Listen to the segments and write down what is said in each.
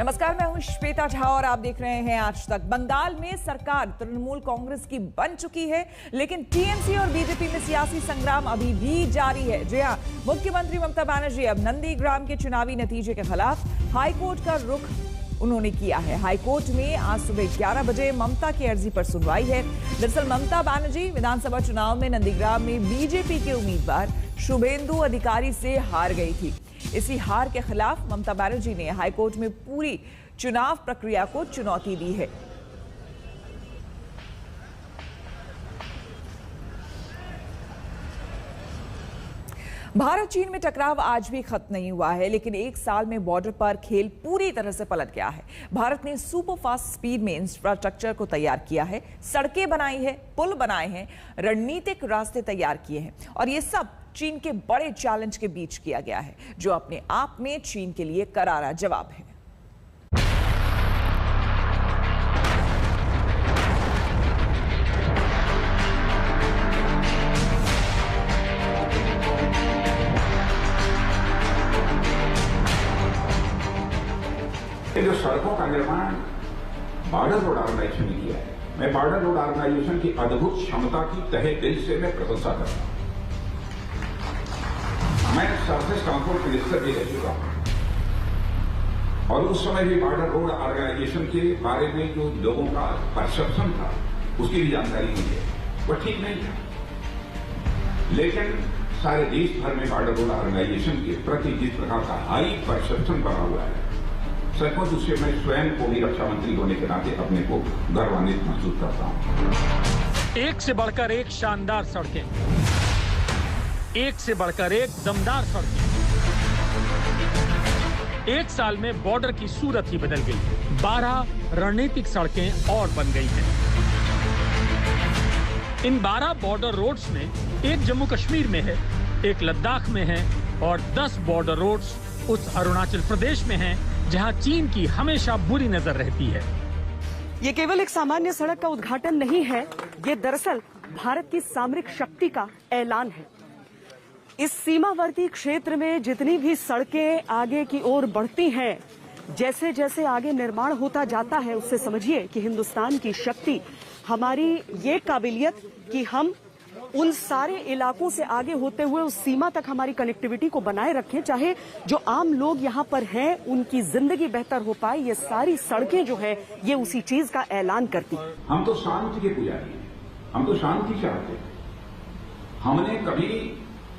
नमस्कार, मैं हूं श्वेता झा और आप देख रहे हैं आज तक। बंगाल में सरकार तृणमूल कांग्रेस की बन चुकी है, लेकिन टीएमसी और बीजेपी में सियासी संग्राम अभी भी जारी है। जी हां, मुख्यमंत्री ममता बनर्जी अब नंदीग्राम के चुनावी नतीजे के खिलाफ हाईकोर्ट का रुख उन्होंने किया है। हाईकोर्ट में आज सुबह 11 बजे ममता की अर्जी पर सुनवाई है। दरअसल ममता बनर्जी विधानसभा चुनाव में नंदीग्राम में बीजेपी के उम्मीदवार शुभेंदु अधिकारी से हार गई थी। इसी हार के खिलाफ ममता बनर्जी ने हाईकोर्ट में पूरी चुनाव प्रक्रिया को चुनौती दी है। भारत चीन में टकराव आज भी खत्म नहीं हुआ है, लेकिन एक साल में बॉर्डर पर खेल पूरी तरह से पलट गया है। भारत ने सुपर फास्ट स्पीड में इंफ्रास्ट्रक्चर को तैयार किया है, सड़कें बनाई है, पुल बनाए हैं, रणनीतिक रास्ते तैयार किए हैं, और ये सब चीन के बड़े चैलेंज के बीच किया गया है, जो अपने आप में चीन के लिए करारा जवाब है। ये जो सड़कों का निर्माण बॉर्डर रोड ऑर्गेनाइजेशन ने किया है, मैं बॉर्डर रोड ऑर्गेनाइजेशन की अद्भुत क्षमता की तहे दिल से मैं प्रशंसा करता हूं। मैं सरफेस ट्रांसपोर्ट मिनिस्टर भी रह चुका हूं, और उस समय भी बॉर्डर रोड ऑर्गेनाइजेशन के बारे में जो लोगों का परसेप्शन था, उसकी भी जानकारी मुझे है, वो ठीक नहीं था। लेकिन सारे देश भर में बॉर्डर रोड ऑर्गेनाइजेशन के प्रति जिस प्रकार का हाई परसेप्शन बना हुआ है, सचमुच उससे मैं स्वयं को भी रक्षा मंत्री होने के नाते अपने को गौरवान्वित महसूस करता हूं। एक से बढ़कर एक शानदार सड़कें, एक से बढ़कर एक दमदार सड़कें। एक साल में बॉर्डर की सूरत ही बदल गई। 12 रणनीतिक सड़कें और बन गई हैं। इन 12 बॉर्डर रोड्स में एक जम्मू कश्मीर में है, एक लद्दाख में है, और 10 बॉर्डर रोड्स उस अरुणाचल प्रदेश में हैं जहां चीन की हमेशा बुरी नजर रहती है। ये केवल एक सामान्य सड़क का उद्घाटन नहीं है, ये दरअसल भारत की सामरिक शक्ति का ऐलान है। इस सीमावर्ती क्षेत्र में जितनी भी सड़कें आगे की ओर बढ़ती हैं, जैसे जैसे आगे निर्माण होता जाता है, उससे समझिए कि हिंदुस्तान की शक्ति, हमारी ये काबिलियत कि हम उन सारे इलाकों से आगे होते हुए उस सीमा तक हमारी कनेक्टिविटी को बनाए रखें, चाहे जो आम लोग यहाँ पर हैं उनकी जिंदगी बेहतर हो पाए। ये सारी सड़कें जो है ये उसी चीज का ऐलान करती हैं। हम तो शांति के पुजारी हैं, हम तो शांति चाहते हैं। हमने कभी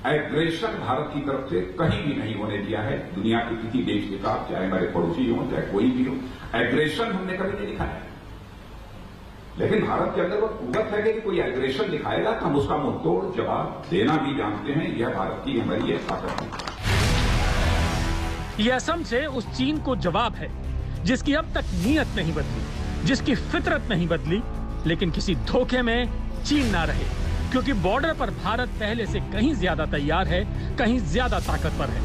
एग्रेशन भारत की तरफ से कहीं भी नहीं होने दिया है, दुनिया के किसी देश के साथ, चाहे हमारे पड़ोसी हो, चाहे कोई भी हो। एग्रेशन हमने कभी नहीं दिखाया है, लेकिन भारत के अंदर वो कुवत है कि कोई एग्रेशन दिखाएगा तो हम उसका मुंहतोड़ जवाब देना भी जानते हैं। यह भारत की हमारी एक ताकत है। यह असम से उस चीन को जवाब है जिसकी अब तक नीयत नहीं बदली, जिसकी फितरत नहीं बदली, लेकिन किसी धोखे में चीन ना रहे, क्योंकि बॉर्डर पर भारत पहले से कहीं ज्यादा तैयार है, कहीं ज्यादा ताकतवर है।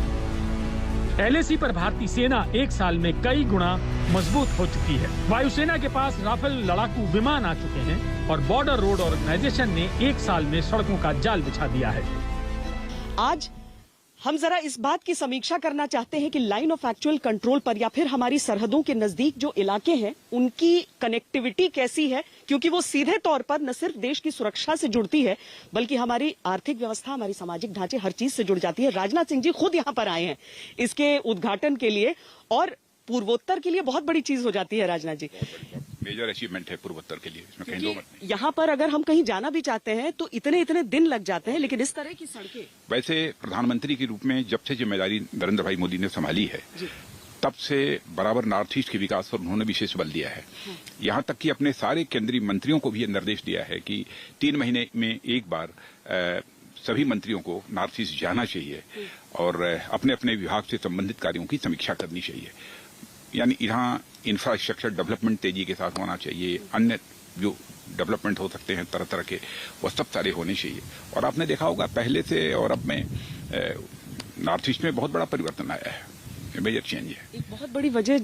एलएसी पर भारतीय सेना एक साल में कई गुना मजबूत हो चुकी है। वायुसेना के पास राफेल लड़ाकू विमान आ चुके हैं, और बॉर्डर रोड ऑर्गेनाइजेशन ने एक साल में सड़कों का जाल बिछा दिया है। आज हम जरा इस बात की समीक्षा करना चाहते हैं कि लाइन ऑफ एक्चुअल कंट्रोल पर या फिर हमारी सरहदों के नजदीक जो इलाके हैं उनकी कनेक्टिविटी कैसी है, क्योंकि वो सीधे तौर पर न सिर्फ देश की सुरक्षा से जुड़ती है, बल्कि हमारी आर्थिक व्यवस्था, हमारी सामाजिक ढांचे, हर चीज से जुड़ जाती है। राजनाथ सिंह जी खुद यहाँ पर आए हैं इसके उद्घाटन के लिए, और पूर्वोत्तर के लिए बहुत बड़ी चीज हो जाती है। राजनाथ जी, मेजर अचीवमेंट है पूर्वोत्तर के लिए, इसमें कहीं दो मत नहीं। यहाँ पर अगर हम कहीं जाना भी चाहते हैं तो इतने इतने दिन लग जाते हैं, लेकिन इस तरह की सड़कें। वैसे प्रधानमंत्री के रूप में जब से जिम्मेदारी नरेंद्र भाई मोदी ने संभाली है, तब से बराबर नॉर्थ ईस्ट के विकास पर उन्होंने विशेष बल दिया है। यहाँ तक कि अपने सारे केंद्रीय मंत्रियों को भी यह निर्देश दिया है कि 3 महीने में एक बार सभी मंत्रियों को नॉर्थ ईस्ट जाना चाहिए और अपने अपने विभाग से संबंधित कार्यों की समीक्षा करनी चाहिए। यानी यहाँ इंफ्रास्ट्रक्चर डेवलपमेंट तेजी के साथ होना चाहिए, अन्य जो डेवलपमेंट हो सकते हैं तरह तरह के, वो सब सारे होने चाहिए। और आपने देखा होगा पहले से और अब में नॉर्थ ईस्ट में बहुत बड़ा परिवर्तन आया है, मेजर चेंज है। एक बहुत बड़ी वजह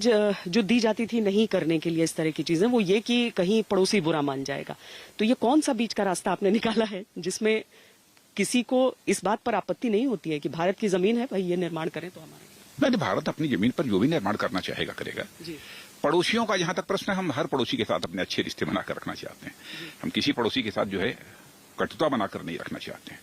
जो दी जाती थी नहीं करने के लिए इस तरह की चीजें, वो ये कि कहीं पड़ोसी बुरा मान जाएगा। तो ये कौन सा बीच का रास्ता आपने निकाला है जिसमें किसी को इस बात पर आपत्ति नहीं होती है कि भारत की जमीन है भाई, ये निर्माण करें तो हमारे। नहीं, भारत अपनी जमीन पर जो भी निर्माण करना चाहेगा करेगा। पड़ोसियों का जहां तक प्रश्न है, हम हर पड़ोसी के साथ अपने अच्छे रिश्ते बनाकर रखना चाहते हैं। हम किसी पड़ोसी के साथ जो है कटुता बनाकर नहीं रखना चाहते हैं।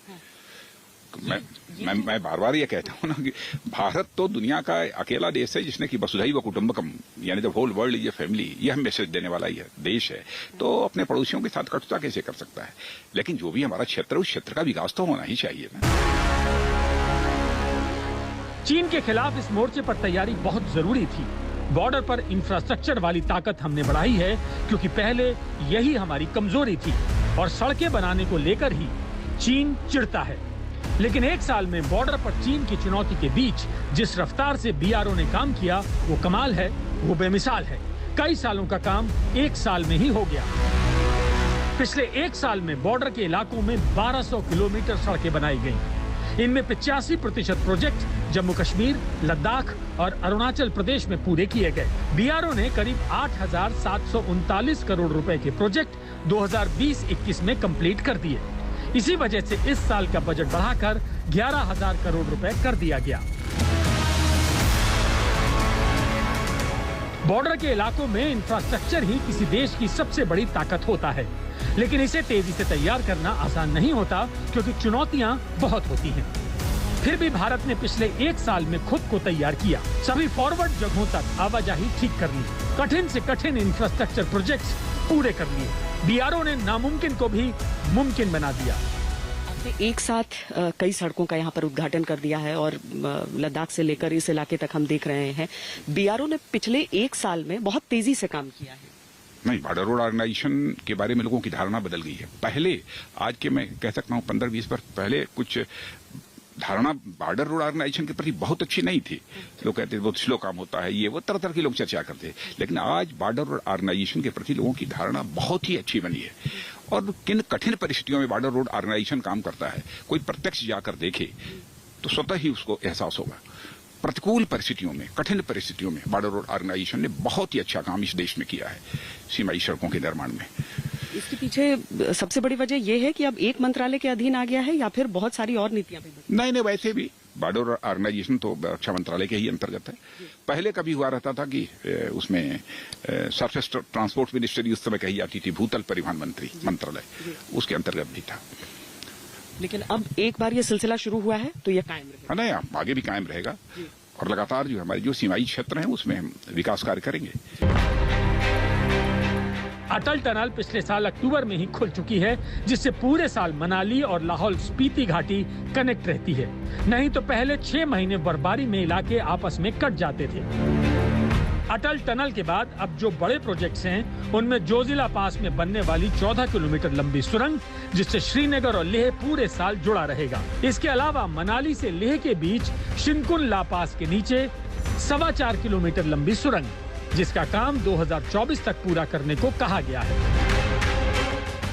मैं बार बार ये कहता हूं ना कि भारत तो दुनिया का अकेला देश है जिसने कि वसुधैव कुटुंबकम यानी the whole world is a family, ये हम मैसेज देने वाला ही देश है। तो अपने पड़ोसियों के साथ कटुता कैसे कर सकता है? लेकिन जो भी हमारा क्षेत्र है उस क्षेत्र का विकास तो होना ही चाहिए ना। चीन के खिलाफ इस मोर्चे पर तैयारी बहुत जरूरी थी। बॉर्डर पर इंफ्रास्ट्रक्चर वाली ताकत हमने बढ़ाई है क्योंकि पहले यही हमारी कमजोरी थी और सड़कें बनाने को लेकर ही चीन चिढ़ता है। लेकिन एक साल में बॉर्डर पर चीन की चुनौती के बीच जिस रफ्तार से बीआरओ ने काम किया वो कमाल है, वो बेमिसाल है। कई सालों का काम एक साल में ही हो गया। पिछले एक साल में बॉर्डर के इलाकों में 1200 किलोमीटर सड़कें बनाई गई। इनमें 85% प्रोजेक्ट जम्मू कश्मीर, लद्दाख और अरुणाचल प्रदेश में पूरे किए गए। बीआरओ ने करीब 8,739 करोड़ रुपए के प्रोजेक्ट 2020-21 में कंप्लीट कर दिए। इसी वजह से इस साल का बजट बढ़ाकर 11,000 करोड़ रुपए कर दिया गया। बॉर्डर के इलाकों में इंफ्रास्ट्रक्चर ही किसी देश की सबसे बड़ी ताकत होता है, लेकिन इसे तेजी से तैयार करना आसान नहीं होता क्योंकि चुनौतियां बहुत होती हैं। फिर भी भारत ने पिछले एक साल में खुद को तैयार किया। सभी फॉरवर्ड जगहों तक आवाजाही ठीक कर ली, कठिन से कठिन इंफ्रास्ट्रक्चर प्रोजेक्ट्स पूरे कर लिए। बीआरओ ने नामुमकिन को भी मुमकिन बना दिया। आपने एक साथ कई सड़कों का यहाँ पर उद्घाटन कर दिया है और लद्दाख से लेकर इस इलाके तक हम देख रहे हैं बीआरओ ने पिछले एक साल में बहुत तेजी से काम किया है। नहीं, बॉर्डर रोड ऑर्गेनाइजेशन के बारे में लोगों की धारणा बदल गई है। पहले आज के मैं कह सकता हूँ 15-20 वर्ष पहले कुछ धारणा बॉर्डर रोड ऑर्गेनाइजेशन के प्रति बहुत अच्छी नहीं थी। लोग कहते थे बहुत स्लो काम होता है, ये वो तरह तरह के लोग चर्चा करते। लेकिन आज बॉर्डर रोड ऑर्गेनाइजेशन के प्रति लोगों की धारणा बहुत ही अच्छी बनी है। और किन कठिन परिस्थितियों में बॉर्डर रोड ऑर्गेनाइजेशन काम करता है, कोई प्रत्यक्ष जाकर देखे तो स्वतः ही उसको एहसास होगा। प्रतिकूल परिस्थितियों में, कठिन परिस्थितियों में बॉर्डर रोड ऑर्गेनाइजेशन ने बहुत ही अच्छा काम इस देश में किया है सीमाई सड़कों के निर्माण में। इसके पीछे सबसे बड़ी वजह यह है कि अब एक मंत्रालय के अधीन आ गया है या फिर बहुत सारी और नीतियां भी? नहीं, वैसे भी बॉर्डर ऑर्गेनाइजेशन तो रक्षा मंत्रालय के ही अंतर्गत है। पहले कभी हुआ रहता था कि उसमें सरफेस ट्रांसपोर्ट मिनिस्ट्री उस समय कही जाती थी, भूतल परिवहन मंत्री मंत्रालय, उसके अंतर्गत भी था। लेकिन अब एक बार ये सिलसिला शुरू हुआ है तो ये कायम रहेगा? नहीं, आगे भी कायम रहेगा और लगातार जो हमारे जो सीमाई क्षेत्र हैं उसमें हम विकास कार्य करेंगे। अटल टनल पिछले साल अक्टूबर में ही खुल चुकी है, जिससे पूरे साल मनाली और लाहौल स्पीति घाटी कनेक्ट रहती है। नहीं तो पहले 6 महीने बर्फबारी में इलाके आपस में कट जाते थे। अटल टनल के बाद अब जो बड़े प्रोजेक्ट्स हैं, उनमें जोजिला पास में बनने वाली 14 किलोमीटर लंबी सुरंग, जिससे श्रीनगर और लेह पूरे साल जुड़ा रहेगा। इसके अलावा मनाली से लेह के बीच शिनकुन ला पास के नीचे 4.25 किलोमीटर लंबी सुरंग, जिसका काम 2024 तक पूरा करने को कहा गया है।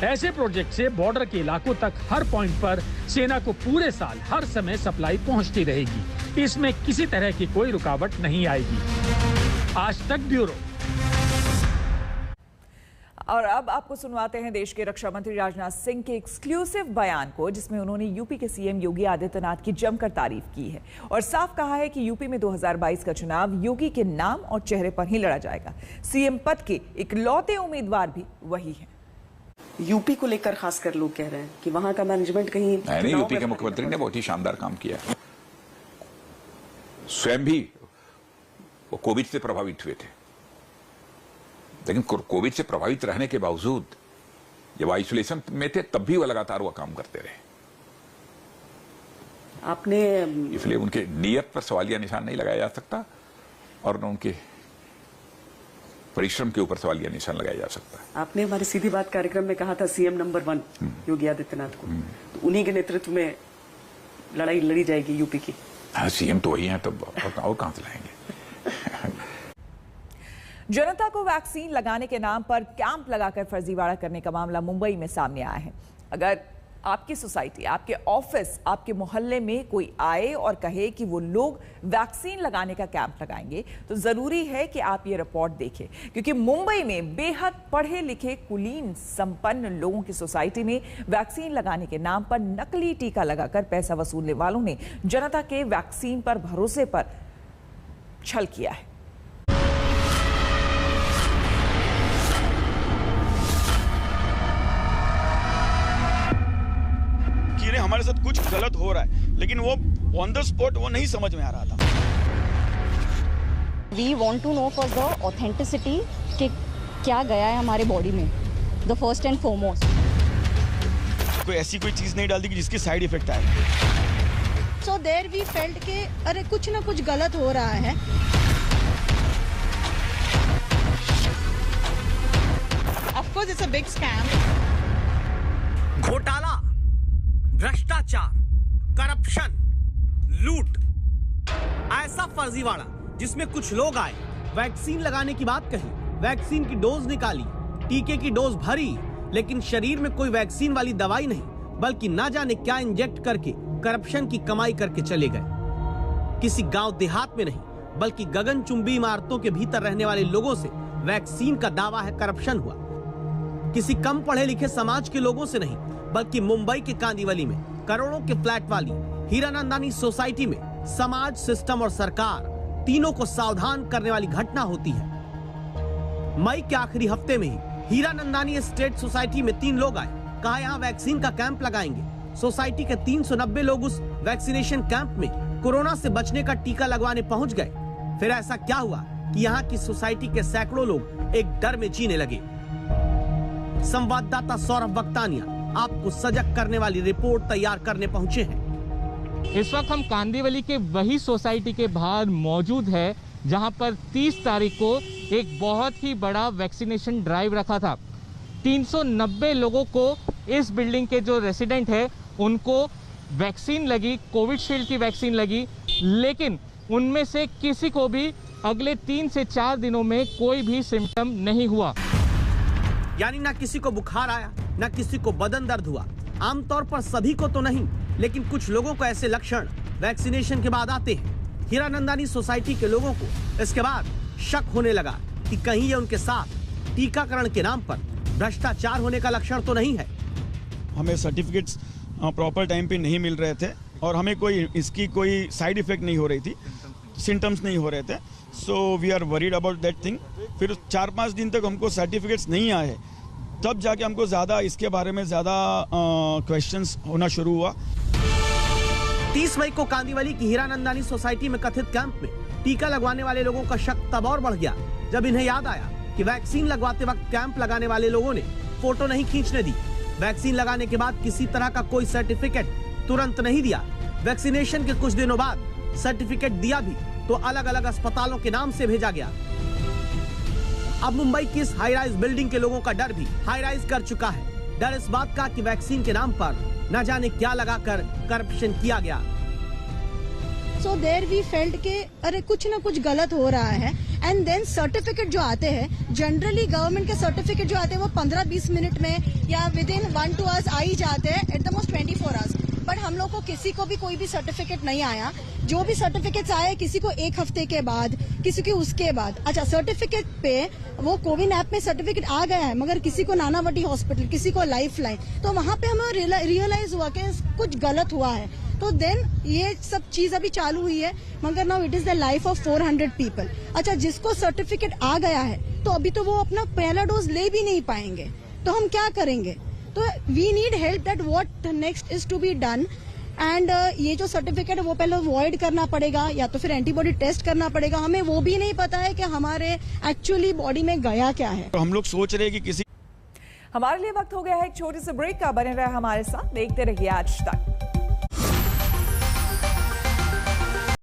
ऐसे प्रोजेक्ट से बॉर्डर के इलाकों तक हर पॉइंट पर सेना को पूरे साल हर समय सप्लाई पहुंचती रहेगी। इसमें किसी तरह की कोई रुकावट नहीं आएगी। आज तक ब्यूरो। और अब आपको सुनवाते हैं देश के रक्षा मंत्री राजनाथ सिंह के एक्सक्लूसिव बयान को, जिसमें उन्होंने यूपी के सीएम योगी आदित्यनाथ की जमकर तारीफ की है और साफ कहा है कि यूपी में 2022 का चुनाव योगी के नाम और चेहरे पर ही लड़ा जाएगा। सीएम पद के इकलौते उम्मीदवार भी वही हैं। यूपी को लेकर खासकर लोग कह रहे हैं कि वहां का मैनेजमेंट कहीं नहीं, यूपी के मुख्यमंत्री ने बहुत ही शानदार काम किया। स्वयं भी वो कोविड से प्रभावित हुए थे, लेकिन कोविड से प्रभावित रहने के बावजूद जब आइसोलेशन में थे तब भी वो लगातार वो काम करते रहे। आपने इसलिए उनके नियत पर सवालिया निशान नहीं लगाया जा सकता और न उनके परिश्रम के ऊपर सवालिया निशान लगाया जा सकता है। आपने हमारी सीधी बात कार्यक्रम में कहा था सीएम नंबर 1 योगी आदित्यनाथ को, तो उन्हीं के नेतृत्व में लड़ाई लड़ी जाएगी यूपी की। हाँ, सीएम तो वही है, तो और कहां से लाएंगे। जनता को वैक्सीन लगाने के नाम पर कैंप लगाकर फर्जीवाड़ा करने का मामला मुंबई में सामने आया है। अगर आपकी सोसाइटी, आपके ऑफिस, आपके मोहल्ले में कोई आए और कहे कि वो लोग वैक्सीन लगाने का कैंप लगाएंगे, तो जरूरी है कि आप ये रिपोर्ट देखें, क्योंकि मुंबई में बेहद पढ़े लिखे कुलीन संपन्न लोगों की सोसाइटी में वैक्सीन लगाने के नाम पर नकली टीका लगाकर पैसा वसूलने वालों ने जनता के वैक्सीन पर भरोसे पर छल किया है। हमारे साथ कुछ गलत हो रहा है, लेकिन वो ऑन द स्पॉट वो नहीं समझ में आ रहा था। We want to know for the authenticity कि क्या गया है हमारे बॉडी में, the first and foremost। कोई ऐसी कोई चीज नहीं डालती कि जिसकी साइड इफेक्ट आए। So there we felt कि अरे कुछ ना कुछ गलत हो रहा है। Of course it's a big scam। घोटाला, भ्रष्टाचार, करप्शन, लूट, ऐसा फर्जीवाड़ा जिसमें कुछ लोग आए, वैक्सीन लगाने की बात कही, वैक्सीन की डोज निकाली, टीके की डोज भरी, लेकिन शरीर में कोई वैक्सीन वाली दवाई नहीं, बल्कि ना जाने क्या इंजेक्ट करके करप्शन की कमाई करके चले गए। किसी गांव देहात में नहीं, बल्कि गगनचुंबी इमारतों के भीतर रहने वाले लोगों से वैक्सीन का दावा है करप्शन हुआ। किसी कम पढ़े लिखे समाज के लोगों से नहीं, बल्कि मुंबई के कांदिवली में करोड़ों के फ्लैट वाली हीरानंदानी सोसाइटी में समाज, सिस्टम और सरकार तीनों को सावधान करने वाली घटना होती है। मई के आखिरी हफ्ते में ही हीरानंदानी एस्टेट सोसाइटी में 3 लोग आए, कहा यहाँ वैक्सीन का कैंप लगाएंगे। सोसाइटी के 390 लोग उस वैक्सीनेशन कैंप में कोरोना से बचने का टीका लगवाने पहुंच गए। फिर ऐसा क्या हुआ कि यहाँ की सोसाइटी के सैकड़ों लोग एक डर में जीने लगे। संवाददाता सौरभ बख्तानिया आपको सजग करने वाली रिपोर्ट तैयार करने पहुंचे हैं। इस वक्त हम कांदिवली के वही सोसाइटी के बाहर मौजूद है जहां पर 30 तारीख को एक बहुत ही बड़ा वैक्सीनेशन ड्राइव रखा था। 390 लोगों को, इस बिल्डिंग के जो रेसिडेंट है उनको वैक्सीन लगी, कोविशील्ड की वैक्सीन लगी, लेकिन उनमें से किसी को भी अगले 3 से 4 दिनों में कोई भी सिम्टम नहीं हुआ। यानी ना किसी को बुखार आया, ना किसी को बदन दर्द हुआ। आमतौर पर सभी को तो नहीं, लेकिन कुछ लोगों को ऐसे लक्षण वैक्सीनेशन के बाद आते हैं। हीरानंदानी सोसाइटी के लोगों को इसके बाद शक होने लगा कि कहीं ये उनके साथ टीकाकरण के नाम पर भ्रष्टाचार होने का लक्षण तो नहीं है। हमें सर्टिफिकेट्स प्रॉपर टाइम पे नहीं मिल रहे थे और हमें इसकी कोई साइड इफेक्ट नहीं हो रही थी, सिम्टम्स नहीं हो रहे थे। So we are worried about that thing. फिर 4-5 दिन तक हमको सर्टिफिकेट्स नहीं आए, तब जाके हमको ज़्यादा इसके बारे में ज़्यादा क्वेश्चंस होना शुरू हुआ। 30 मई को कांदिवली की हीरानंदानी सोसाइटी में कथित कैंप में टीका लगवाने वाले लोगों का शक तब और बढ़ गया जब इन्हें याद आया कि वैक्सीन लगवाते वक्त कैंप लगाने वाले लोगों ने फोटो नहीं खींचने दी। वैक्सीन लगाने के बाद किसी तरह का कोई सर्टिफिकेट तुरंत नहीं दिया। वैक्सीनेशन के कुछ दिनों बाद सर्टिफिकेट दिया भी तो अलग अलग अस्पतालों के नाम से भेजा गया। अब मुंबई की इस हाई राइज बिल्डिंग के लोगों का डर भी हाई राइज कर चुका है। डर इस बात का कि वैक्सीन के नाम पर न जाने क्या लगाकर करप्शन किया गया। So there we felt कि अरे कुछ ना कुछ गलत हो रहा है। एंड देन सर्टिफिकेट जो आते हैं, जनरली गवर्नमेंट के सर्टिफिकेट जो आते हैं वो 15-20 मिनट में या विद इन 1-2 आवर्स आ ही जाते हैं, at the most 24 hours. But हम लोग को किसी को भी कोई भी सर्टिफिकेट नहीं आया। जो भी सर्टिफिकेट्स आए किसी को 1 हफ्ते के बाद, किसी को उसके बाद। अच्छा, सर्टिफिकेट पे वो कोविन ऐप में सर्टिफिकेट आ गया है, मगर किसी को नानावटी हॉस्पिटल, किसी को लाइफलाइन, तो वहां पे हमें रियलाइज हुआ कि कुछ गलत हुआ है। तो देन ये सब चीज अभी चालू हुई है, मगर now it is the life of 400 people. अच्छा, जिसको सर्टिफिकेट आ गया है तो अभी तो वो अपना पहला डोज ले भी नहीं पाएंगे, तो हम क्या करेंगे? तो we need help that what next is to be done. And ये जो सर्टिफिकेट है वो पहले वॉइड करना पड़ेगा या तो फिर एंटीबॉडी टेस्ट करना पड़ेगा। हमें वो भी नहीं पता है कि हमारे एक्चुअली बॉडी में गया क्या है। तो हम लोग सोच रहे हैं कि किसी हमारे लिए वक्त हो गया है एक छोटे से ब्रेक का। बने रहे हमारे साथ, देखते रहिए आज तक।